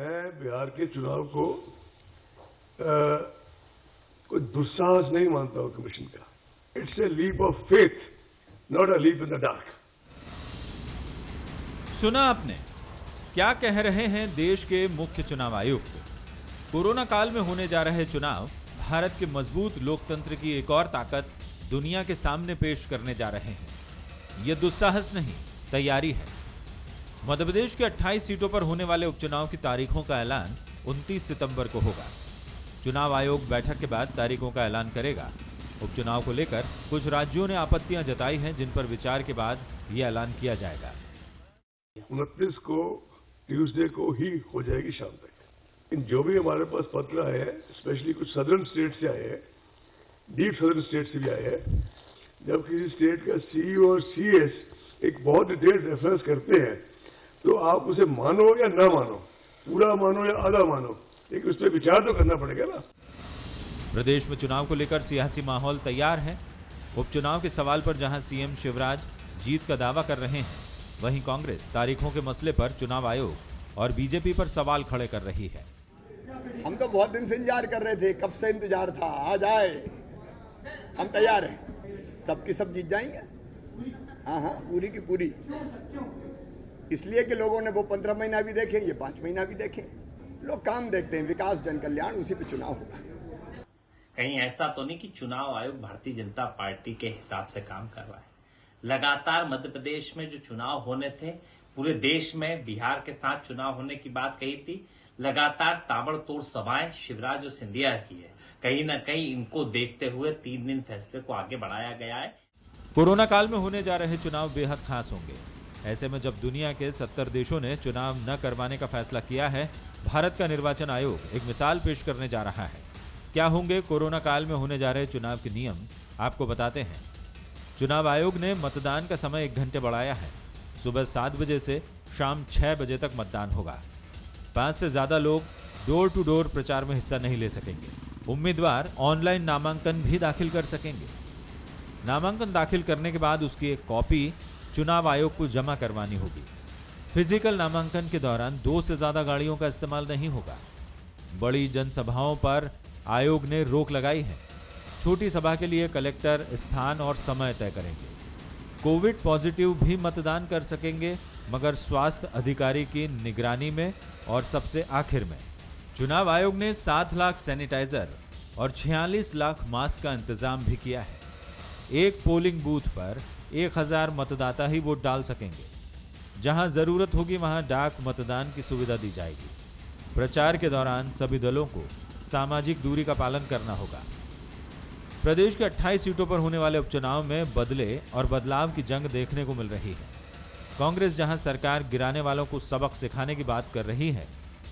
मैं बिहार के चुनाव को कोई दुस्साहस नहीं मानता हूं कमीशन का। It's a leap of faith, not a leap in the dark. सुना आपने क्या कह रहे हैं देश के मुख्य चुनाव आयुक्त। कोरोना काल में होने जा रहे चुनाव भारत के मजबूत लोकतंत्र की एक और ताकत दुनिया के सामने पेश करने जा रहे हैं। यह दुस्साहस नहीं, तैयारी है। मध्य प्रदेश के 28 सीटों पर होने वाले उपचुनाव की तारीखों का ऐलान 29 सितंबर को होगा। चुनाव आयोग बैठक के बाद तारीखों का ऐलान करेगा। उपचुनाव को लेकर कुछ राज्यों ने आपत्तियां जताई हैं, जिन पर विचार के बाद यह ऐलान किया जाएगा। 29 को ट्यूसडे को ही हो जाएगी शाम तक। जो भी हमारे पास पत्र आए हैं, स्पेशली कुछ सदर्न स्टेट से आए हैं, डीप सदर्न स्टेट से भी आए हैं, जब किसी स्टेट का सीईओ और सीएस एक बहुत डिटेल्ड रेफरेंस करते हैं तो आप उसे मानो या ना मानो, पूरा मानो या आधा मानो, लेकिन उस पर विचार तो करना पड़ेगा ना। प्रदेश में चुनाव को लेकर सियासी माहौल तैयार है। उपचुनाव के सवाल पर जहां सीएम शिवराज जीत का दावा कर रहे हैं, वहीं कांग्रेस तारीखों के मसले पर चुनाव आयोग और बीजेपी पर सवाल खड़े कर रही है। हम तो बहुत दिन से इंतजार कर रहे थे, कब से इंतजार था, आज आए, हम तैयार हैं, सबकी सब जीत जाएंगे। हाँ, पूरी की पूरी। इसलिए कि लोगों ने वो 15 महीना भी देखे, ये 5 महीना भी देखे। लोग काम देखते हैं, विकास, जन कल्याण, उसी पे चुनाव होगा। कहीं ऐसा तो नहीं कि चुनाव आयोग भारतीय जनता पार्टी के हिसाब से काम कर रहा है। लगातार मध्य प्रदेश में जो चुनाव होने थे, पूरे देश में बिहार के साथ चुनाव होने की बात कही थी, लगातार ताबड़तोड़ सभाएं शिवराज और सिंधिया की है। कहीं ना कहीं इनको देखते हुए 3 दिन फैसले को आगे बढ़ाया गया है। कोरोना काल में होने जा रहे चुनाव बेहद खास होंगे। ऐसे में जब दुनिया के 70 देशों ने चुनाव न करवाने का फैसला किया है, भारत का निर्वाचन आयोग एक मिसाल पेश करने जा रहा है। क्या होंगे कोरोना काल में होने जा रहे चुनाव के नियम, आपको बताते हैं। चुनाव आयोग ने मतदान का समय 1 घंटे बढ़ाया है। सुबह 7 बजे से शाम 6 बजे तक मतदान होगा। 5 से ज्यादा लोग डोर टू डोर प्रचार में हिस्सा नहीं ले सकेंगे। उम्मीदवार ऑनलाइन नामांकन भी दाखिल कर सकेंगे। नामांकन दाखिल करने के बाद उसकी एक कॉपी चुनाव आयोग को जमा करवानी होगी। फिजिकल नामांकन के दौरान 2 से ज्यादा गाड़ियों का इस्तेमाल नहीं होगा। बड़ी जनसभाओं पर आयोग ने रोक लगाई है। छोटी सभा के लिए कलेक्टर स्थान और समय तय करेंगे। कोविड पॉजिटिव भी मतदान कर सकेंगे, मगर स्वास्थ्य अधिकारी की निगरानी में और सबसे आखिर में। चुनाव आयोग ने 7 लाख सैनिटाइजर और 46 लाख मास्क का इंतजाम भी किया है। एक पोलिंग बूथ पर 1000 मतदाता ही वोट डाल सकेंगे। जहां जरूरत होगी वहां डाक मतदान की सुविधा दी जाएगी। प्रचार के दौरान सभी दलों को सामाजिक दूरी का पालन करना होगा। प्रदेश के 28 सीटों पर होने वाले उपचुनाव में बदले और बदलाव की जंग देखने को मिल रही है। कांग्रेस जहां सरकार गिराने वालों को सबक सिखाने की बात कर रही है,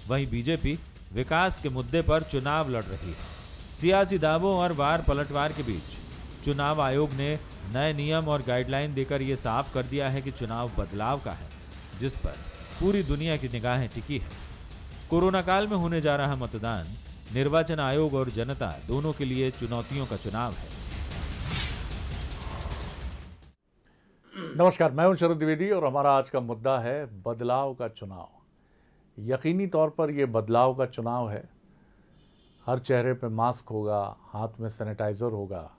वहीं बीजेपी विकास के मुद्दे पर चुनाव लड़ रही है। सियासी दावों और वार पलटवार के बीच चुनाव आयोग ने नए नियम और गाइडलाइन देकर यह साफ कर दिया है कि चुनाव बदलाव का है, जिस पर पूरी दुनिया की निगाहें टिकी है। कोरोना काल में होने जा रहा मतदान निर्वाचन आयोग और जनता दोनों के लिए चुनौतियों का चुनाव है। नमस्कार, मैं हूं शरद द्विवेदी और हमारा आज का मुद्दा है बदलाव का चुनाव। यकीनी तौर पर यह बदलाव का चुनाव है। हर चेहरे पे मास्क होगा, हाथ में सैनिटाइज़र होगा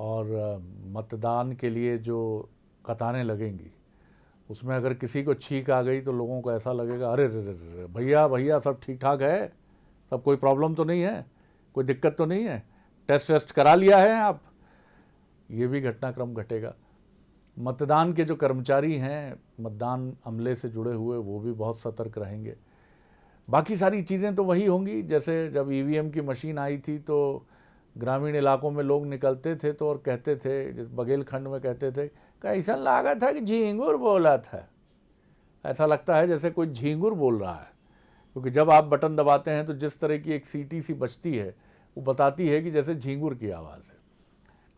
और मतदान के लिए जो कतारें लगेंगी उसमें अगर किसी को छींक आ गई तो लोगों को ऐसा लगेगा, अरे रे भैया भैया सब ठीक ठाक है, सब कोई प्रॉब्लम तो नहीं है, कोई दिक्कत तो नहीं है, टेस्ट करा लिया है आप। ये भी घटनाक्रम घटेगा। मतदान के जो कर्मचारी हैं, मतदान अमले से जुड़े हुए, वो भी बहुत सतर्क रहेंगे। बाकी सारी चीज़ें तो वही होंगी। जैसे जब ईवीएम की मशीन आई थी तो ग्रामीण इलाकों में लोग निकलते थे तो और कहते थे, जिस बघेलखंड में कहते थे, कैसा लगा था कि झींगुर बोला था। ऐसा लगता है जैसे कोई झींगुर बोल रहा है, क्योंकि जब आप बटन दबाते हैं तो जिस तरह की एक सीटी सी बजती है वो बताती है कि जैसे झींगुर की आवाज़ है।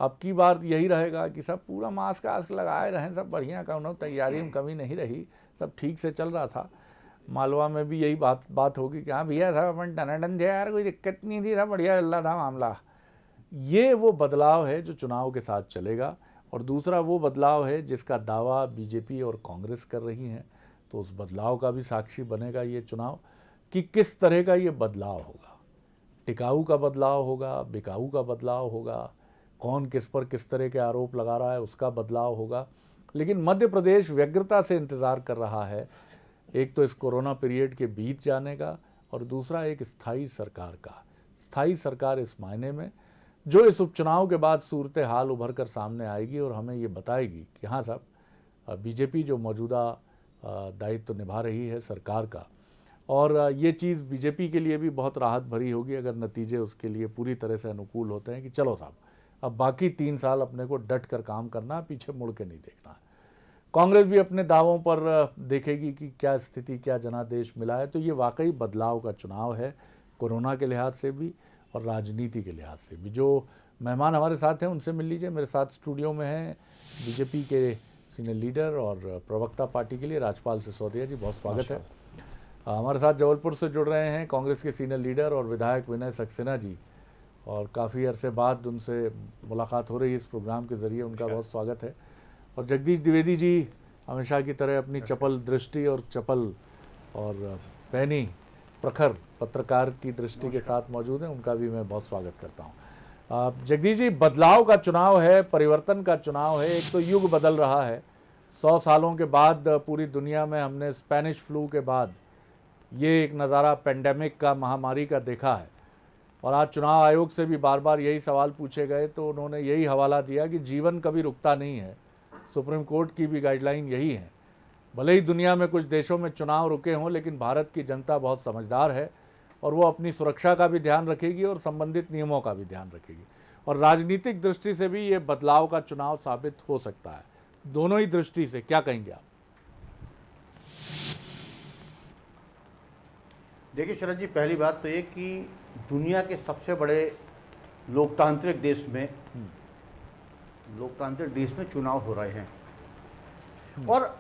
अब की बात यही रहेगा कि सब पूरा मास्क आस्क लगाए रहें, सब बढ़िया, कौनो तैयारी में कमी नहीं रही, सब ठीक से चल रहा था। मालवा में भी यही बात होगी कि हाँ भैया सब अपन टनाटन थे यार, कोई दिक्कत नहीं थी, सब बढ़िया चल रहा था मामला। ये वो बदलाव है जो चुनाव के साथ चलेगा। और दूसरा वो बदलाव है जिसका दावा बीजेपी और कांग्रेस कर रही हैं, तो उस बदलाव का भी साक्षी बनेगा ये चुनाव। कि किस तरह का ये बदलाव होगा। टिकाऊ का बदलाव होगा, बिकाऊ का बदलाव होगा, कौन किस पर किस तरह के आरोप लगा रहा है उसका बदलाव होगा। लेकिन मध्य प्रदेश व्यग्रता से इंतज़ार कर रहा है, एक तो इस कोरोना पीरियड के बीत जाने का और दूसरा एक स्थायी सरकार का। स्थायी सरकार इस मायने में जो इस उपचुनाव के बाद सूरत हाल उभर कर सामने आएगी और हमें ये बताएगी कि हाँ साहब, बीजेपी जो मौजूदा दायित्व निभा रही है सरकार का, और ये चीज़ बीजेपी के लिए भी बहुत राहत भरी होगी अगर नतीजे उसके लिए पूरी तरह से अनुकूल होते हैं कि चलो साहब अब बाकी 3 साल अपने को डट कर काम करना, पीछे मुड़ के नहीं देखना है। कांग्रेस भी अपने दावों पर देखेगी कि क्या स्थिति, क्या जनादेश मिला है। तो ये वाकई बदलाव का चुनाव है, कोरोना के लिहाज से भी और राजनीति के लिहाज से भी। जो मेहमान हमारे साथ हैं उनसे मिल लीजिए। मेरे साथ स्टूडियो में हैं बीजेपी के सीनियर लीडर और प्रवक्ता पार्टी के लिए राजपाल सिसोदिया जी, बहुत स्वागत है। हमारे साथ जबलपुर से जुड़ रहे हैं कांग्रेस के सीनियर लीडर और विधायक विनय सक्सेना जी, और काफ़ी अरसे बाद उनसे मुलाकात हो रही है इस प्रोग्राम के ज़रिए, उनका बहुत स्वागत है। और जगदीश द्विवेदी जी हमेशा की तरह अपनी चपल दृष्टि और चपल और पैनी प्रखर पत्रकार की दृष्टि के साथ मौजूद हैं, उनका भी मैं बहुत स्वागत करता हूं। जगदीश जी, बदलाव का चुनाव है, परिवर्तन का चुनाव है। एक तो युग बदल रहा है, 100 सालों के बाद पूरी दुनिया में हमने स्पेनिश फ्लू के बाद ये एक नज़ारा पेंडेमिक का, महामारी का देखा है। और आज चुनाव आयोग से भी बार बार यही सवाल पूछे गए तो उन्होंने यही हवाला दिया कि जीवन कभी रुकता नहीं है। सुप्रीम कोर्ट की भी गाइडलाइन यही है। भले ही दुनिया में कुछ देशों में चुनाव रुके हों, लेकिन भारत की जनता बहुत समझदार है और वो अपनी सुरक्षा का भी ध्यान रखेगी और संबंधित नियमों का भी ध्यान रखेगी। और राजनीतिक दृष्टि से भी ये बदलाव का चुनाव साबित हो सकता है। दोनों ही दृष्टि से क्या कहेंगे आप? देखिए शरद जी, पहली बात तो ये कि दुनिया के सबसे बड़े लोकतांत्रिक देश में चुनाव हो रहे हैं और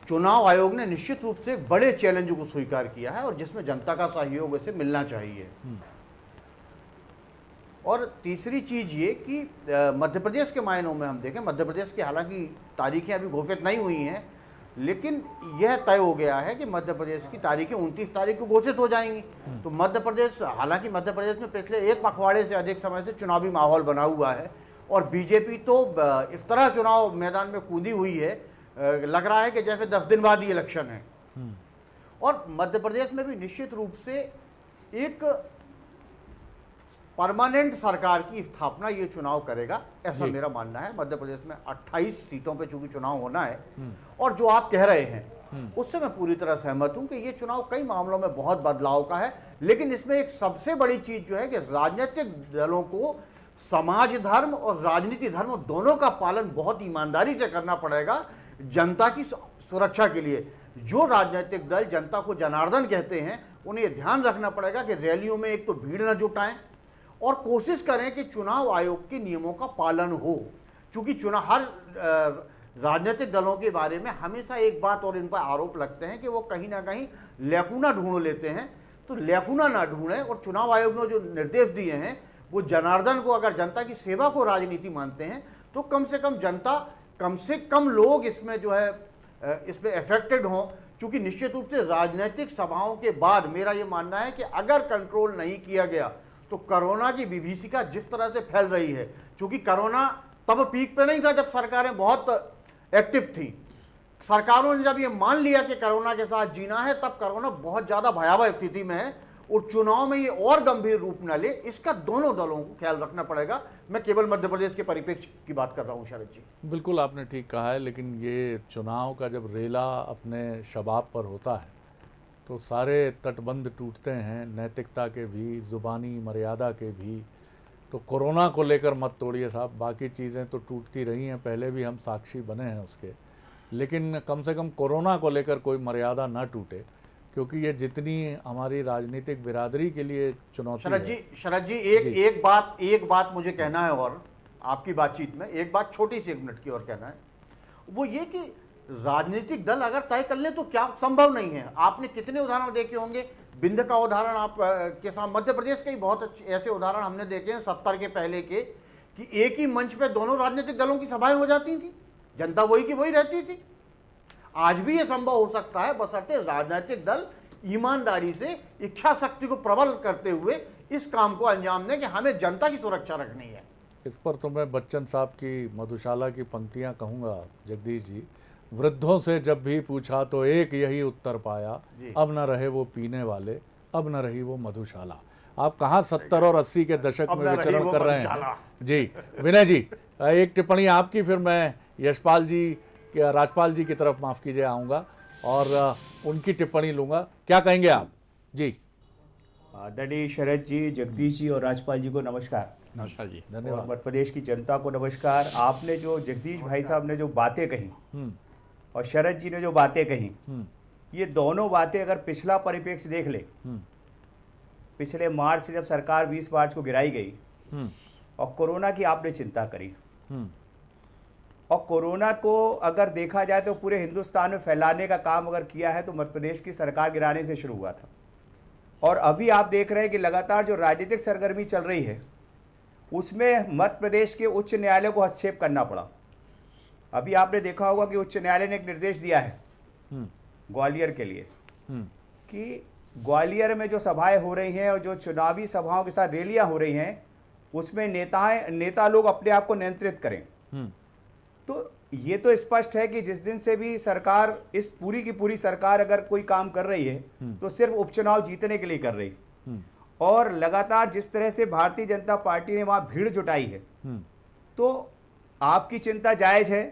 चुनाव आयोग ने निश्चित रूप से बड़े चैलेंज को स्वीकार किया है और जिसमें जनता का सहयोग इसे मिलना चाहिए। और तीसरी चीज ये कि मध्य प्रदेश के मायनों में हम देखें, मध्य प्रदेश की हालांकि तारीखें अभी घोषित नहीं हुई हैं, लेकिन यह तय हो गया है कि मध्य प्रदेश की तारीखें 29 तारीख को घोषित हो जाएंगी। तो मध्य प्रदेश, हालांकि मध्य प्रदेश में पिछले 1 पखवाड़े से अधिक समय से चुनावी माहौल बना हुआ है और बीजेपी तो इस तरह चुनाव मैदान में कूदी हुई है, लग रहा है कि जैसे 10 दिन बाद ही इलेक्शन है। और मध्य प्रदेश में भी निश्चित रूप से एक परमानेंट सरकार की स्थापना ये चुनाव करेगा, ऐसा मेरा मानना है। मध्य प्रदेश में 28 सीटों पे चूंकि चुनाव होना है और जो आप कह रहे हैं उससे मैं पूरी तरह सहमत हूं कि ये चुनाव कई मामलों में बहुत बदलाव का है। लेकिन इसमें एक सबसे बड़ी चीज जो है कि राजनीतिक दलों को समाज धर्म और राजनीति धर्म दोनों का पालन बहुत ईमानदारी से करना पड़ेगा जनता की सुरक्षा के लिए। जो राजनीतिक दल जनता को जनार्दन कहते हैं, उन्हें ध्यान रखना पड़ेगा कि रैलियों में एक तो भीड़ न जुटाएं और कोशिश करें कि चुनाव आयोग के नियमों का पालन हो। क्योंकि चुनाव, हर राजनीतिक दलों के बारे में हमेशा एक बात और इन पर आरोप लगते हैं कि वो कहीं ना कहीं लैकुना ढूंढ लेते हैं। तो लैकुना ना ढूंढें और चुनाव आयोग ने जो निर्देश दिए हैं वो जनार्दन को, अगर जनता की सेवा को राजनीति मानते हैं तो कम से कम जनता, कम से कम लोग इसमें जो है इसमें अफेक्टेड हों। क्योंकि निश्चित रूप से राजनीतिक सभाओं के बाद मेरा ये मानना है कि अगर कंट्रोल नहीं किया गया तो कोरोना की विभीषिका जिस तरह से फैल रही है, क्योंकि कोरोना तब पीक पे नहीं था जब सरकारें बहुत एक्टिव थी। सरकारों ने जब ये मान लिया कि कोरोना के साथ जीना है, तब कोरोना बहुत ज्यादा भयावह स्थिति में है और चुनाव में ये और गंभीर रूप न ले, इसका दोनों दलों को ख्याल रखना पड़ेगा। मैं केवल मध्य प्रदेश के परिप्रेक्ष्य की बात कर रहा हूं शरद जी। बिल्कुल आपने ठीक कहा है, लेकिन ये चुनाव का जब रेला अपने शबाब पर होता है तो सारे तटबंध टूटते हैं, नैतिकता के भी, ज़ुबानी मर्यादा के भी। तो कोरोना को लेकर मत तोड़िए साहब, बाकी चीज़ें तो टूटती रही हैं, पहले भी हम साक्षी बने हैं उसके। लेकिन कम से कम कोरोना को लेकर कोई मर्यादा ना टूटे, क्योंकि ये जितनी हमारी राजनीतिक बिरादरी के लिए चुनौती है। शरद जी एक बात मुझे कहना है और आपकी बातचीत में एक बात छोटी सी 1 मिनट की और कहना है, वो ये कि राजनीतिक दल अगर तय कर ले तो क्या संभव नहीं है। आपने कितने उदाहरण देखे होंगे, बिंद का उदाहरण आप के साथ, मध्य प्रदेश के ही बहुत ऐसे उदाहरण हमने देखे हैं 70 के पहले के, कि एक ही मंच पे दोनों राजनीतिक दलों की सभाएं हो जाती थी, जनता वही की वही रहती थी। आज भी ये संभव हो सकता है, बशर्ते राजनीतिक दल ईमानदारी से इच्छा शक्ति को प्रबल करते हुए इस काम को अंजाम दें कि हमें जनता की सुरक्षा रखनी है। इस पर तो मैं बच्चन साहब की मधुशाला की पंक्तियां कहूँगा जगदीश जी। वृद्धों से जब भी पूछा तो एक यही उत्तर पाया, अब न रहे वो पीने वाले, अब न रही वो मधुशाला। आप कहाँ 70 और 80 के दशक में विचरण कर रहे हैं जी। विनय जी, एक टिप्पणी आपकी, फिर मैं यशपाल जी, राजपाल जी की तरफ, माफ कीजिए, आऊँगा और उनकी टिप्पणी लूँगा। क्या कहेंगे आप जी? आदरणीय शरद जी, जगदीश जी और राजपाल जी को नमस्कार। नमस्कार जी। धन्यवाद। और मध्य प्रदेश की जनता को नमस्कार। आपने जो जगदीश भाई साहब ने जो बातें कही और शरद जी ने जो बातें कही, ये दोनों बातें अगर पिछला परिप्रेक्ष्य देख ले, पिछले मार्च से जब सरकार 20 मार्च को गिराई गई और कोरोना की आपने चिंता करी, और कोरोना को अगर देखा जाए तो पूरे हिंदुस्तान में फैलाने का काम अगर किया है तो मध्य प्रदेश की सरकार गिराने से शुरू हुआ था। और अभी आप देख रहे हैं कि लगातार जो राजनीतिक सरगर्मी चल रही है उसमें मध्य प्रदेश के उच्च न्यायालय को हस्तक्षेप करना पड़ा। अभी आपने देखा होगा कि उच्च न्यायालय ने एक निर्देश दिया है ग्वालियर के लिए कि ग्वालियर में जो सभाएं हो रही हैं और जो चुनावी सभाओं के साथ रैलियां हो रही हैं उसमें नेता लोग अपने आप को नियंत्रित करें। तो ये तो स्पष्ट है कि जिस दिन से भी सरकार, इस पूरी की पूरी सरकार अगर कोई काम कर रही है तो सिर्फ उपचुनाव जीतने के लिए कर रही है। और लगातार जिस तरह से भारतीय जनता पार्टी ने वहां भीड़ जुटाई है तो आपकी चिंता जायज है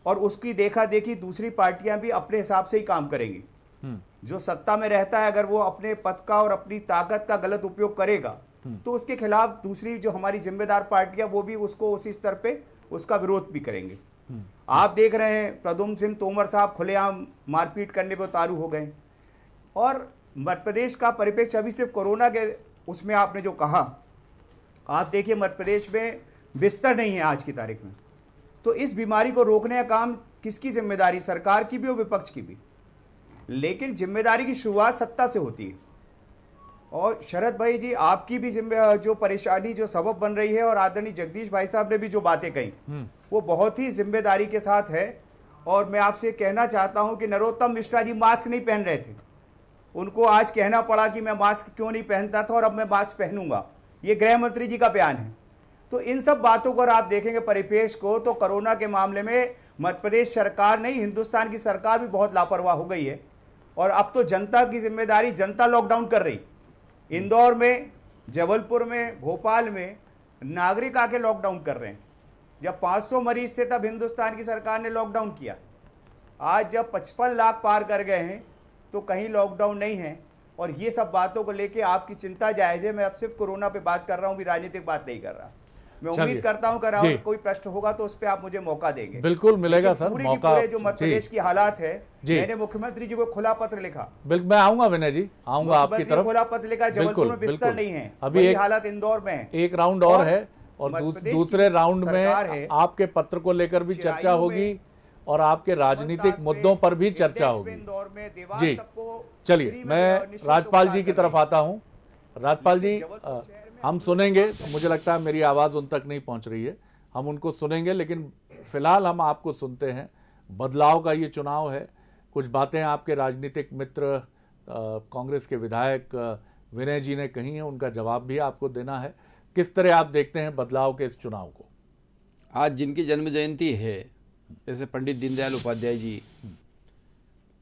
और उसकी देखा देखी दूसरी पार्टियां भी अपने हिसाब से ही काम करेंगी। जो सत्ता में रहता है अगर वो अपने पद का और अपनी ताकत का गलत उपयोग करेगा तो उसके खिलाफ दूसरी जो हमारी जिम्मेदार पार्टियां वो भी उसको उसी स्तर पे उसका विरोध भी करेंगे। आप देख रहे हैं प्रद्युम्न सिंह तोमर साहब खुलेआम मारपीट करने पर उतारू हो गए। और मध्य प्रदेश का परिप्रेक्ष्य अभी सिर्फ कोरोना के उसमें आपने जो कहा, आप देखिए मध्य प्रदेश में बिस्तर नहीं है आज की तारीख में। तो इस बीमारी को रोकने का काम किसकी जिम्मेदारी? सरकार की भी और विपक्ष की भी। लेकिन जिम्मेदारी की शुरुआत सत्ता से होती है। और शरद भाई जी, आपकी भी जो परेशानी जो सबब बन रही है और आदरणीय जगदीश भाई साहब ने भी जो बातें कही वो बहुत ही जिम्मेदारी के साथ है। और मैं आपसे कहना चाहता हूं कि नरोत्तम मिश्रा जी मास्क नहीं पहन रहे थे, उनको आज कहना पड़ा कि मैं मास्क क्यों नहीं पहनता था और अब मैं मास्क पहनूंगा। ये गृह मंत्री जी का बयान है। तो इन सब बातों को आप देखेंगे परिपेश को, तो कोरोना के मामले में मध्य प्रदेश सरकार नहीं, हिंदुस्तान की सरकार भी बहुत लापरवाह हो गई है। और अब तो जनता की जिम्मेदारी, जनता लॉकडाउन कर रही। इंदौर में, जबलपुर में, भोपाल में नागरिक आके लॉकडाउन कर रहे हैं। जब 500 मरीज थे तब हिंदुस्तान की सरकार ने लॉकडाउन किया। आज जब 55 लाख पार कर गए हैं तो कहीं लॉकडाउन नहीं है। और ये सब बातों को लेके आपकी चिंता जायज है। मैं अब सिर्फ कोरोना पे बात कर रहा हूँ, भी राजनीतिक बात नहीं कर रहा। मैं उम्मीद करता हूं कि अगर कोई प्रश्न होगा तो उस पर आप मुझे मौका देंगे। बिल्कुल मिलेगा सर पूरी मौका। पूरे जो मध्य प्रदेश की हालात है, मैंने मुख्यमंत्री जी को खुला पत्र लिखा। बिल्कुल, मैं आऊंगा विनय जी, आऊंगा आपकी तरफ। खुला पत्र लिखा, जबलपुर में बिस्तर नहीं है, अभी एक हालात इंदौर में है। एक राउंड और है और दूसरे राउंड में आपके पत्र को लेकर भी चर्चा होगी और आपके राजनीतिक मुद्दों पर भी चर्चा होगी। जी चलिए, मैं राजपाल जी की तरफ आता हूँ। राजपाल जी, हम सुनेंगे, मुझे लगता है मेरी आवाज़ उन तक नहीं पहुंच रही है, हम उनको सुनेंगे, लेकिन फिलहाल हम आपको सुनते हैं। बदलाव का ये चुनाव है, कुछ बातें आपके राजनीतिक मित्र कांग्रेस के विधायक विनय जी ने कही हैं, उनका जवाब भी आपको देना है। किस तरह आप देखते हैं बदलाव के इस चुनाव को? आज जिनकी जन्म जयंती है, जैसे पंडित दीनदयाल उपाध्याय जी,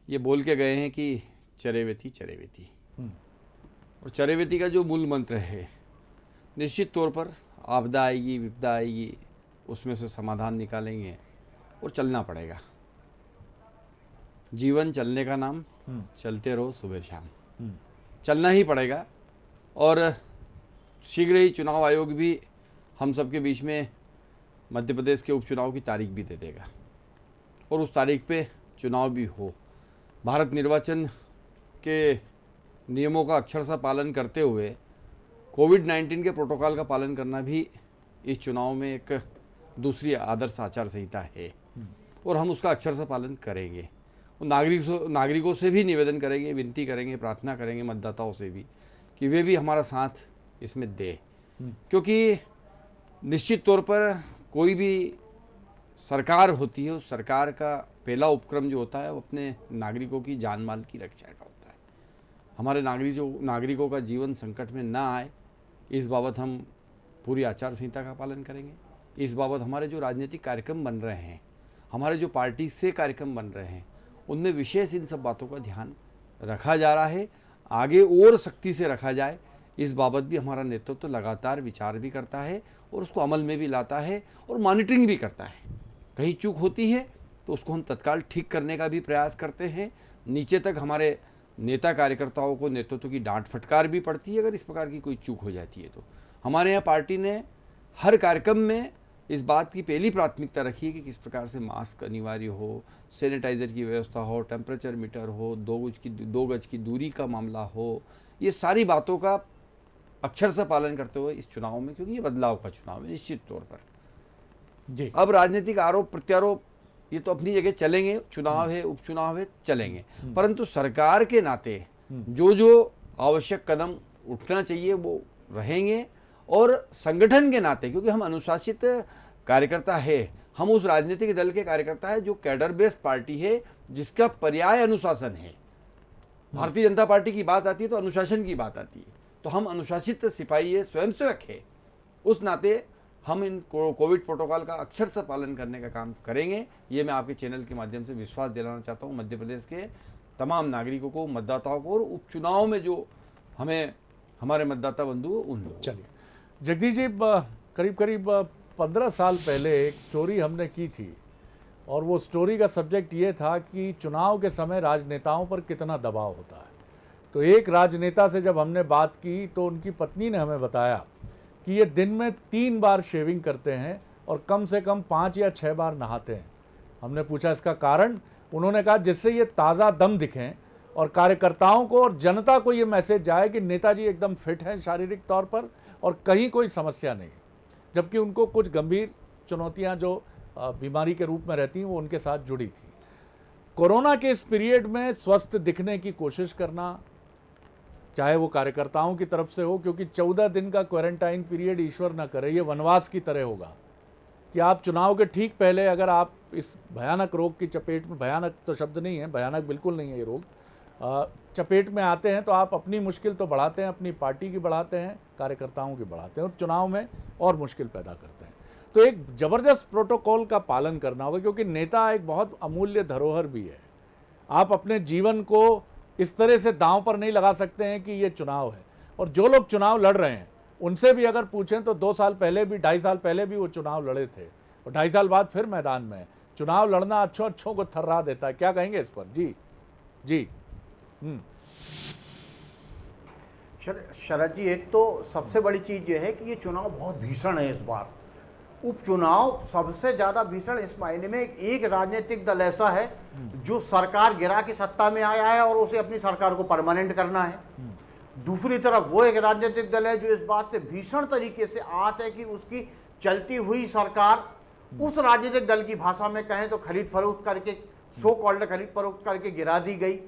ये बोल के गए हैं कि चरेवेती चरेवेती, और चरेवेती का जो मूल मंत्र है, निश्चित तौर पर आपदा आएगी, विपदा आएगी, उसमें से समाधान निकालेंगे और चलना पड़ेगा। जीवन चलने का नाम, चलते रहो सुबह शाम, चलना ही पड़ेगा। और शीघ्र ही चुनाव आयोग भी हम सबके बीच में मध्य प्रदेश के उपचुनाव की तारीख भी दे देगा और उस तारीख पे चुनाव भी हो। भारत निर्वाचन के नियमों का अक्षरशः पालन करते हुए कोविड-19 के प्रोटोकॉल का पालन करना भी इस चुनाव में एक दूसरी आदर्श आचार संहिता है और हम उसका अक्षरशः पालन करेंगे। और नागरिकों से भी निवेदन करेंगे, विनती करेंगे, प्रार्थना करेंगे, मतदाताओं से भी कि वे भी हमारा साथ इसमें दे, क्योंकि निश्चित तौर पर कोई भी सरकार होती है, उस सरकार का पहला उपक्रम जो होता है वो अपने नागरिकों की जान माल की रक्षा का होता है। हमारे नागरिकों का जीवन संकट में ना आए, इस बाबत हम पूरी आचार संहिता का पालन करेंगे। इस बाबत हमारे जो राजनीतिक कार्यक्रम बन रहे हैं, हमारे जो पार्टी से कार्यक्रम बन रहे हैं, उनमें विशेष इन सब बातों का ध्यान रखा जा रहा है। आगे और सख्ती से रखा जाए, इस बाबत भी हमारा नेतृत्व लगातार विचार भी करता है और उसको अमल में भी लाता है और मॉनिटरिंग भी करता है। कहीं चूक होती है तो उसको हम तत्काल ठीक करने का भी प्रयास करते हैं। नीचे तक हमारे नेता कार्यकर्ताओं को नेतृत्व की डांट फटकार भी पड़ती है अगर इस प्रकार की कोई चूक हो जाती है। तो हमारे यहाँ पार्टी ने हर कार्यक्रम में इस बात की पहली प्राथमिकता रखी है कि किस प्रकार से मास्क अनिवार्य हो, सैनिटाइज़र की व्यवस्था हो, टेम्परेचर मीटर हो, 2 गज की दूरी का मामला हो। ये सारी बातों का अक्षर से पालन करते हुए इस चुनाव में, क्योंकि ये बदलाव का चुनाव है निश्चित तौर पर जी। अब राजनीतिक आरोप प्रत्यारोप ये तो अपनी जगह चलेंगे, चुनाव है, उपचुनाव है, चलेंगे, परंतु सरकार के नाते जो आवश्यक कदम उठना चाहिए वो रहेंगे। और संगठन के नाते, क्योंकि हम अनुशासित कार्यकर्ता है, हम उस राजनीतिक दल के कार्यकर्ता है जो कैडर बेस्ड पार्टी है, जिसका पर्याय अनुशासन है। भारतीय जनता पार्टी की बात आती है तो अनुशासन की बात आती है, तो हम अनुशासित सिपाही है, स्वयंसेवक है। उस नाते हम इन कोविड प्रोटोकॉल का अक्षर से पालन करने का काम करेंगे। ये मैं आपके चैनल के माध्यम से विश्वास दिलाना चाहता हूँ मध्य प्रदेश के तमाम नागरिकों को, मतदाताओं को, और उपचुनाव में जो हमें हमारे मतदाता बंधु उन लोगों। चलिए जगदीश जी, करीब 15 साल पहले एक स्टोरी हमने की थी और वो स्टोरी का सब्जेक्ट ये था कि चुनाव के समय राजनेताओं पर कितना दबाव होता है। तो एक राजनेता से जब हमने बात की तो उनकी पत्नी ने हमें बताया कि ये दिन में 3 बार शेविंग करते हैं और कम से कम 5 या 6 बार नहाते हैं। हमने पूछा इसका कारण, उन्होंने कहा जिससे ये ताज़ा दम दिखें और कार्यकर्ताओं को और जनता को ये मैसेज जाए कि नेताजी एकदम फिट हैं शारीरिक तौर पर और कहीं कोई समस्या नहीं, जबकि उनको कुछ गंभीर चुनौतियां जो बीमारी के रूप में रहती हैं वो उनके साथ जुड़ी थी। कोरोना के इस पीरियड में स्वस्थ दिखने की कोशिश करना, चाहे वो कार्यकर्ताओं की तरफ से हो, क्योंकि 14 दिन का क्वारंटाइन पीरियड ईश्वर न करे ये वनवास की तरह होगा कि आप चुनाव के ठीक पहले अगर आप इस भयानक रोग की चपेट में, भयानक तो शब्द नहीं है, भयानक बिल्कुल नहीं है ये रोग, चपेट में आते हैं तो आप अपनी मुश्किल तो बढ़ाते हैं, अपनी पार्टी की बढ़ाते हैं, कार्यकर्ताओं की बढ़ाते हैं और चुनाव में और मुश्किल पैदा करते हैं। तो एक ज़बरदस्त प्रोटोकॉल का पालन करना होगा, क्योंकि नेता एक बहुत अमूल्य धरोहर भी है। आप अपने जीवन को इस तरह से दांव पर नहीं लगा सकते हैं कि ये चुनाव है। और जो लोग चुनाव लड़ रहे हैं उनसे भी अगर पूछें तो 2 साल पहले भी, 2.5 साल पहले भी वो चुनाव लड़े थे और 2.5 साल बाद फिर मैदान में है। चुनाव लड़ना अच्छों को थर्रा देता है। क्या कहेंगे इस पर? जी। शरद जी, एक तो सबसे बड़ी चीज ये है कि ये चुनाव बहुत भीषण है इस बार। उपचुनाव सबसे ज्यादा भीषण इस मायने में एक राजनीतिक दल ऐसा है जो सरकार गिरा के सत्ता में आया है और उसे अपनी सरकार को परमानेंट करना है। दूसरी तरफ वो एक राजनीतिक दल है जो इस बात से भीषण तरीके से आहत है कि उसकी चलती हुई सरकार उस राजनीतिक दल की भाषा में कहें तो खरीद फरोख्त करके, सो कॉल्ड खरीद फरोख्त करके गिरा दी गई।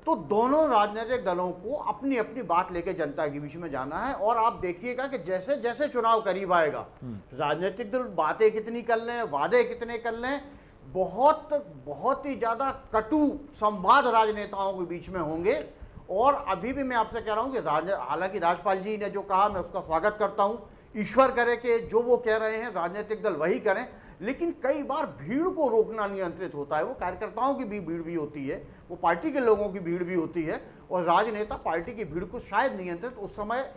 तो दोनों राजनीतिक दलों को अपनी अपनी बात लेके जनता के बीच में जाना है। और आप देखिएगा कि जैसे जैसे चुनाव करीब आएगा, राजनीतिक दल बातें कितनी कर लें, वादे कितने कर लें, बहुत ही ज्यादा कटु संवाद राजनेताओं के बीच में होंगे। और अभी भी मैं आपसे कह रहा हूं कि हालांकि राज्यपाल जी ने जो कहा मैं उसका स्वागत करता हूं, ईश्वर करे कि जो वो कह रहे हैं राजनीतिक दल वही करें, लेकिन कई बार भीड़ को रोकना नियंत्रित होता है। वो कार्यकर्ताओं की भी भीड़ भी होती है, वो पार्टी के लोगों की भीड़ भी होती है, और राजनेता पार्टी की भीड़ को शायद नियंत्रित उस समय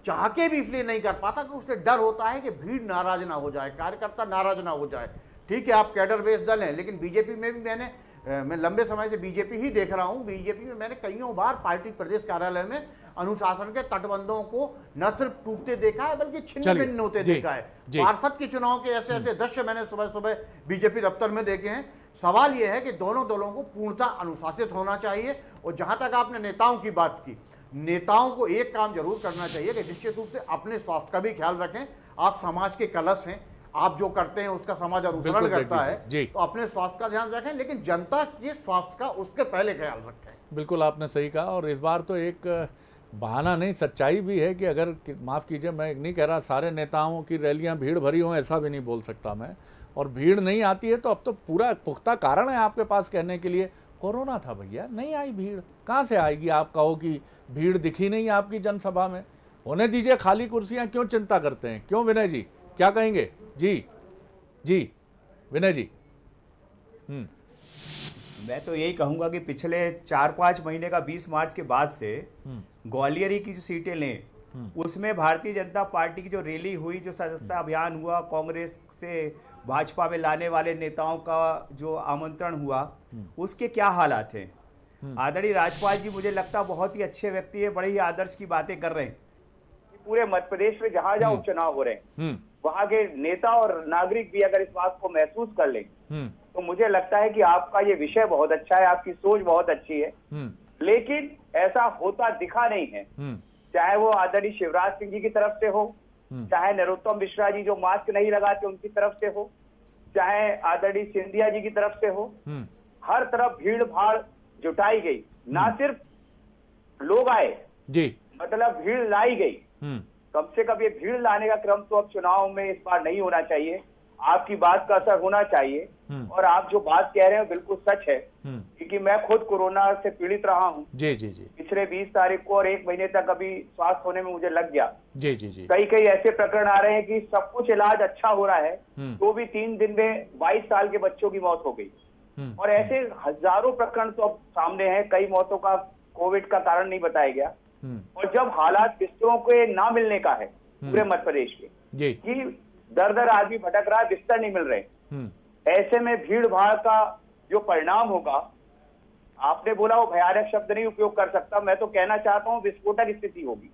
चाह के भी इसलिए नहीं कर पाता कि उसे डर होता है कि भीड़ नाराज ना हो जाए, कार्यकर्ता नाराज ना हो जाए। ठीक है, आप कैडर बेस्ड दल हैं, लेकिन बीजेपी में भी मैं लंबे समय से बीजेपी ही देख रहा हूं। बीजेपी में मैंने कईयों बार पार्टी प्रदेश कार्यालय में अनुशासन के तटबंधों को न सिर्फ टूटते देखा है बल्कि छिन्न भिन्न होते देखा है। पार्षद के चुनाव के ऐसे ऐसे दृश्य मैंने सुबह सुबह बीजेपी दफ्तर में देखे हैं। सवाल यह है कि दोनों दलों को पूर्णतः अनुशासित होना चाहिए। और जहां तक आपने नेताओं की बात की, नेताओं को एक काम जरूर करना चाहिए कि निश्चित रूप से अपने स्वास्थ्य का भी ख्याल रखें। आप समाज के कलश हैं, आप जो करते हैं उसका समाज अनुसरण करता है, तो अपने स्वास्थ्य का ध्यान रखें, लेकिन जनता के स्वास्थ्य का उसके पहले ख्याल रखें। बिल्कुल आपने सही कहा। और इस बार तो एक बहाना नहीं, सच्चाई भी है कि अगर, माफ़ कीजिए मैं नहीं कह रहा सारे नेताओं की रैलियां भीड़ भरी हों, ऐसा भी नहीं बोल सकता मैं, और भीड़ नहीं आती है तो अब तो पूरा पुख्ता कारण है आपके पास कहने के लिए कोरोना था भैया, नहीं आई भीड़, कहाँ से आएगी? आप कहो कि भीड़ दिखी नहीं आपकी जनसभा में, होने दीजिए खाली कुर्सियां, क्यों चिंता करते हैं? क्यों विनय जी, क्या कहेंगे? जी जी विनय जी। मैं तो यही कहूंगा कि पिछले 4-5 महीने का 20 मार्च के बाद से ग्वालियर की जो सीटें लें, उसमें भारतीय जनता पार्टी की जो रैली हुई, जो सदस्यता अभियान हुआ, कांग्रेस से भाजपा में लाने वाले नेताओं का जो आमंत्रण हुआ, उसके क्या हालात हैं? आदरणीय राज्यपाल जी मुझे लगता बहुत ही अच्छे व्यक्ति है, बड़े ही आदर्श की बातें कर रहे हैं। पूरे मध्य प्रदेश में जहां जहां उपचुनाव हो रहे हैं, वहां के नेता और नागरिक भी अगर इस बात को महसूस कर लें, तो मुझे लगता है कि आपका ये विषय बहुत अच्छा है, आपकी सोच बहुत अच्छी है, लेकिन ऐसा होता दिखा नहीं है। चाहे वो आदरणीय शिवराज सिंह जी की तरफ से हो, चाहे नरोत्तम मिश्रा जी जो मास्क नहीं लगाते उनकी तरफ से हो, चाहे आदरणीय सिंधिया जी की तरफ से हो, हर तरफ भीड़ भाड़ जुटाई गई। ना सिर्फ लोग आए जी, मतलब भीड़ लाई गई। कम से कम ये भीड़ लाने का क्रम तो अब चुनाव में इस बार नहीं होना चाहिए। आपकी बात का असर होना चाहिए, और आप जो बात कह रहे हैं बिल्कुल सच है, क्योंकि मैं खुद कोरोना से पीड़ित रहा हूँ। जी जी जी। पिछले 20 तारीख को और 1 महीने तक अभी स्वास्थ्य होने में मुझे लग गया। जी जी जी। कई ऐसे प्रकरण आ रहे हैं कि सब कुछ इलाज अच्छा हो रहा है, तो भी 3 दिन में 22 साल के बच्चों की मौत हो गई। और ऐसे हजारों प्रकरण तो अब सामने हैं। कई मौतों का कोविड का कारण नहीं बताया गया। और जब हालात बिस्तरों के ना मिलने का है पूरे मध्य प्रदेश के, कि दर आदमी भटक रहा है, बिस्तर नहीं मिल रहे, ऐसे में भीड़ भाड़ का जो परिणाम होगा, आपने बोला वो भयानक शब्द नहीं उपयोग कर सकता, मैं तो कहना चाहता हूँ विस्फोटक स्थिति होगी।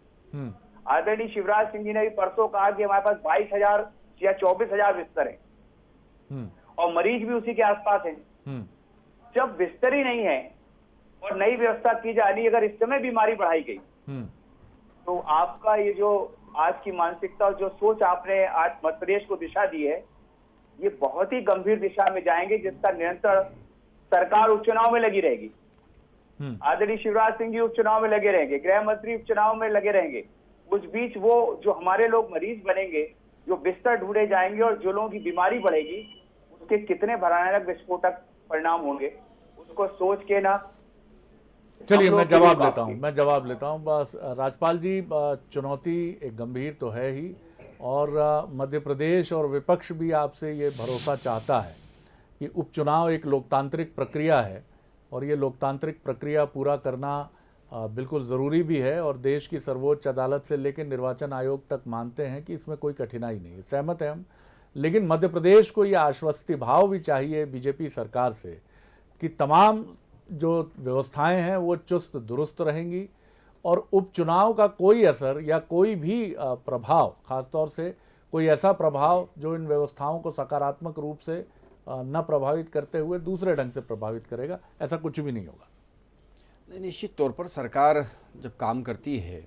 आदरणीय शिवराज सिंह जी ने भी परसों कहा कि हमारे पास 22,000 या 24,000 बिस्तर हैं, और मरीज भी उसी के आसपास हैं। जब बिस्तर ही नहीं है और नई व्यवस्था की जा रही, अगर इस समय बीमारी बढ़ाई गई, तो आपका ये जो आज की मानसिकता और जो सोच आपने आज मध्य प्रदेश को दिशा दी है, ये बहुत ही गंभीर दिशा में जाएंगे, जिसका निरंतर सरकार उपचुनाव में लगी रहेगी। आदरणीय शिवराज सिंह जी उपचुनाव में लगे रहेंगे, गृह मंत्री उपचुनाव में लगे रहेंगे। उस बीच वो जो हमारे लोग मरीज बनेंगे, जो बिस्तर ढूंढे जाएंगे और जो लोगों की बीमारी बढ़ेगी, उसके कितने भयानक विस्फोटक परिणाम होंगे, उसको सोच के ना। चलिए मैं जवाब लेता हूं। बस राज्यपाल जी, चुनौती एक गंभीर तो है ही, और मध्य प्रदेश और विपक्ष भी आपसे ये भरोसा चाहता है कि उपचुनाव एक लोकतांत्रिक प्रक्रिया है, और ये लोकतांत्रिक प्रक्रिया पूरा करना बिल्कुल ज़रूरी भी है, और देश की सर्वोच्च अदालत से लेकर निर्वाचन आयोग तक मानते हैं कि इसमें कोई कठिनाई नहीं है, सहमत हैं हम। लेकिन मध्य प्रदेश को ये आश्वस्ति भाव भी चाहिए बीजेपी सरकार से कि तमाम जो व्यवस्थाएं हैं वो चुस्त दुरुस्त रहेंगी, और उपचुनाव का कोई असर या कोई भी प्रभाव, खासतौर से कोई ऐसा प्रभाव जो इन व्यवस्थाओं को सकारात्मक रूप से न प्रभावित करते हुए दूसरे ढंग से प्रभावित करेगा, ऐसा कुछ भी नहीं होगा। निश्चित तौर पर सरकार जब काम करती है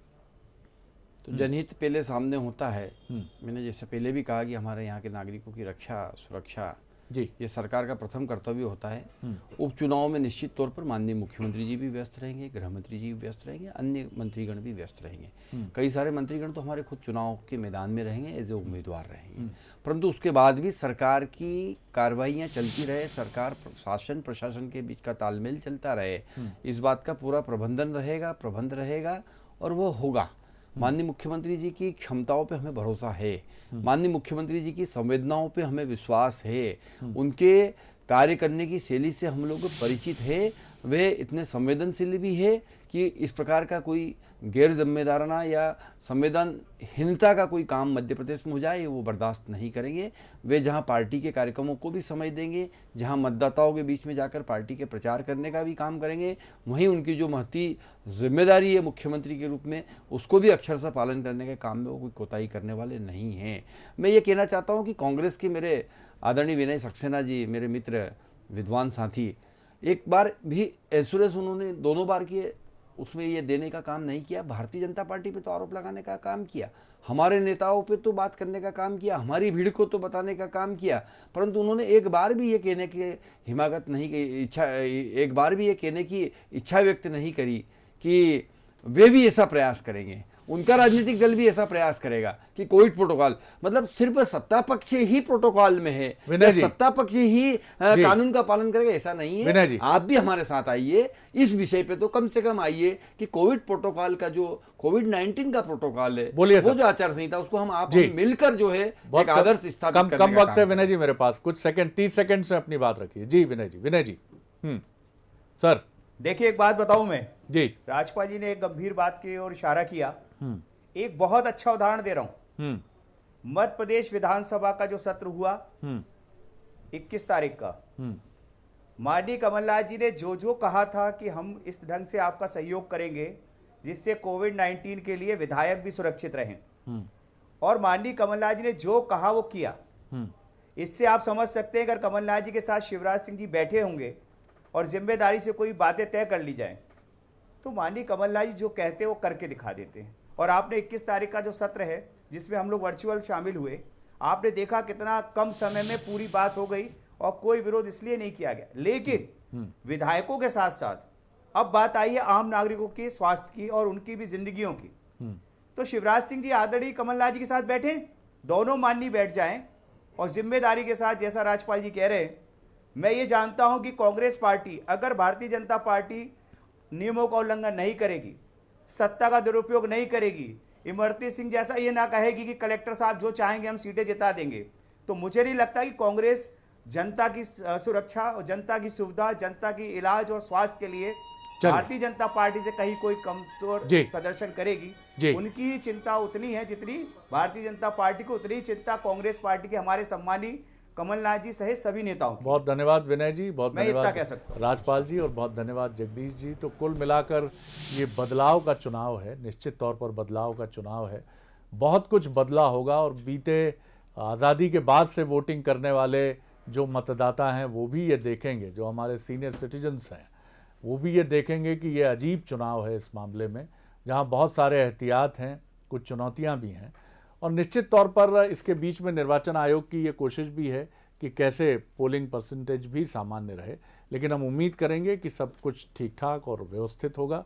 तो जनहित पहले सामने होता है। मैंने जैसे पहले भी कहा कि हमारे यहाँ के नागरिकों की रक्षा सुरक्षा जी, ये सरकार का प्रथम कर्तव्य होता है। उपचुनाव में निश्चित तौर पर माननीय मुख्यमंत्री जी भी व्यस्त रहेंगे, गृह मंत्री जी भी व्यस्त रहेंगे, अन्य मंत्रीगण भी व्यस्त रहेंगे। कई सारे मंत्रीगण तो हमारे खुद चुनाव के मैदान में रहेंगे, एज ए उम्मीदवार रहेंगे। परंतु उसके बाद भी सरकार की कार्रवाइयाँ चलती रहे, सरकार शासन प्रशासन के बीच का तालमेल चलता रहे, इस बात का पूरा प्रबंध रहेगा और वो होगा। माननीय मुख्यमंत्री जी की क्षमताओं पे हमें भरोसा है, माननीय मुख्यमंत्री जी की संवेदनाओं पे हमें विश्वास है, उनके कार्य करने की शैली से हम लोग परिचित है। वे इतने संवेदनशील भी है कि इस प्रकार का कोई गैर जिम्मेदाराना या संवेदनहीनता का कोई काम मध्य प्रदेश में हो जाए वो बर्दाश्त नहीं करेंगे। वे जहां पार्टी के कार्यक्रमों को भी समय देंगे, जहां मतदाताओं के बीच में जाकर पार्टी के प्रचार करने का भी काम करेंगे, वहीं उनकी जो महती जिम्मेदारी है मुख्यमंत्री के रूप में उसको भी अक्षरशः पालन करने के काम में वो कोई कोताही करने वाले नहीं हैं। मैं ये कहना चाहता हूँ कि कांग्रेस के मेरे आदरणीय विनय सक्सेना जी, मेरे मित्र विद्वान साथी, एक बार भी एश्योरेंस उन्होंने 2 बार किए, उसमें ये देने का काम नहीं किया। भारतीय जनता पार्टी पे तो आरोप लगाने का काम किया, हमारे नेताओं पे तो बात करने का काम किया, हमारी भीड़ को तो बताने का काम किया, परंतु उन्होंने एक बार भी ये कहने की हिमाकत नहीं की, एक बार भी ये कहने की इच्छा व्यक्त नहीं करी कि वे भी ऐसा प्रयास करेंगे। उनका राजनीतिक दल भी ऐसा प्रयास करेगा कि कोविड प्रोटोकॉल मतलब सिर्फ सत्ता पक्ष ही प्रोटोकॉल में है, विनय जी। सत्ता पक्ष ही कानून का पालन करेगा, ऐसा नहीं विनय है। जी। आप भी हमारे साथ आइए इस विषय पे, तो कम से कम आइए कि कोविड प्रोटोकॉल का जो कोविड-19 का प्रोटोकॉल है, बोलिए वो सर। जो आचार संहिता उसको हम जी। मिलकर जो है बहुत एक आदर्श स्थापित कम करने कम का वक्त है काम विनय जी मेरे पास, कुछ सेकंड 30 सेकंड से अपनी बात रखिए। जी विनय जी, विनय जी। सर देखिए एक बात बताऊं मैं, जी। राजपाल जी ने एक गंभीर बात की ओर इशारा किया। एक बहुत अच्छा उदाहरण दे रहा हूं। मध्य प्रदेश विधानसभा का जो सत्र हुआ 21 तारीख का, माननीय कमलनाथ जी ने जो जो कहा था कि हम इस ढंग से आपका सहयोग करेंगे जिससे कोविड-19 के लिए विधायक भी सुरक्षित रहें, और माननीय कमलनाथ जी ने जो कहा वो किया। इससे आप समझ सकते हैं अगर कमलनाथ जी के साथ शिवराज सिंह जी बैठे होंगे और जिम्मेदारी से कोई बातें तय कर ली जाए तो माननीय कमलनाथ जी जो कहते हैं वो करके दिखा देते हैं। और आपने 21 तारीख का जो सत्र है जिसमें हम लोग वर्चुअल शामिल हुए, आपने देखा कितना कम समय में पूरी बात हो गई और कोई विरोध इसलिए नहीं किया गया। लेकिन विधायकों के साथ साथ अब बात आई है आम नागरिकों के स्वास्थ्य की और उनकी भी जिंदगियों की। तो शिवराज सिंह जी आदरणीय कमलनाथ जी के साथ बैठे, दोनों माननीय बैठ जाएं और जिम्मेदारी के साथ, जैसा राजपाल जी कह रहे हैं, मैं ये जानता हूं कि कांग्रेस पार्टी अगर भारतीय जनता पार्टी नियमों का उल्लंघन नहीं करेगी, सत्ता का दुरुपयोग नहीं करेगी, इमरती सिंह जैसा ये ना कहेगी कि कलेक्टर साहब जो चाहेंगे हम सीटें जिता देंगे, तो मुझे नहीं लगता कि कांग्रेस जनता की सुरक्षा और जनता की सुविधा, जनता की इलाज और स्वास्थ्य के लिए भारतीय जनता पार्टी से कहीं कोई कमजोर प्रदर्शन करेगी। उनकी ही चिंता उतनी है जितनी भारतीय जनता पार्टी को, उतनी ही चिंता कांग्रेस पार्टी के हमारे सम्मानीय कमलनाथ जी सहित सभी नेताओं की। बहुत धन्यवाद विनय जी, बहुत मैं इतना धन्यवाद कह सकता हूं। राजपाल जी, और बहुत धन्यवाद जगदीश जी। तो कुल मिलाकर ये बदलाव का चुनाव है, निश्चित तौर पर बदलाव का चुनाव है। बहुत कुछ बदला होगा और बीते आज़ादी के बाद से वोटिंग करने वाले जो मतदाता हैं वो भी ये देखेंगे, जो हमारे सीनियर सिटीजन्स हैं वो भी ये देखेंगे कि ये अजीब चुनाव है इस मामले में, जहाँ बहुत सारे एहतियात हैं, कुछ चुनौतियाँ भी हैं। और निश्चित तौर पर इसके बीच में निर्वाचन आयोग की ये कोशिश भी है कि कैसे पोलिंग परसेंटेज भी सामान्य रहे, लेकिन हम उम्मीद करेंगे कि सब कुछ ठीक ठाक और व्यवस्थित होगा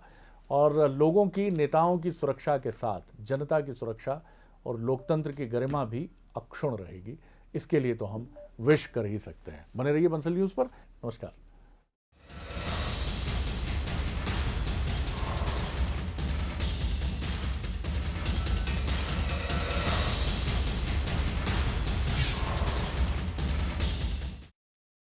और लोगों की, नेताओं की सुरक्षा के साथ जनता की सुरक्षा और लोकतंत्र की गरिमा भी अक्षुण्ण रहेगी। इसके लिए तो हम विश कर ही सकते हैं। बने रहिए बंसल न्यूज़ पर। नमस्कार।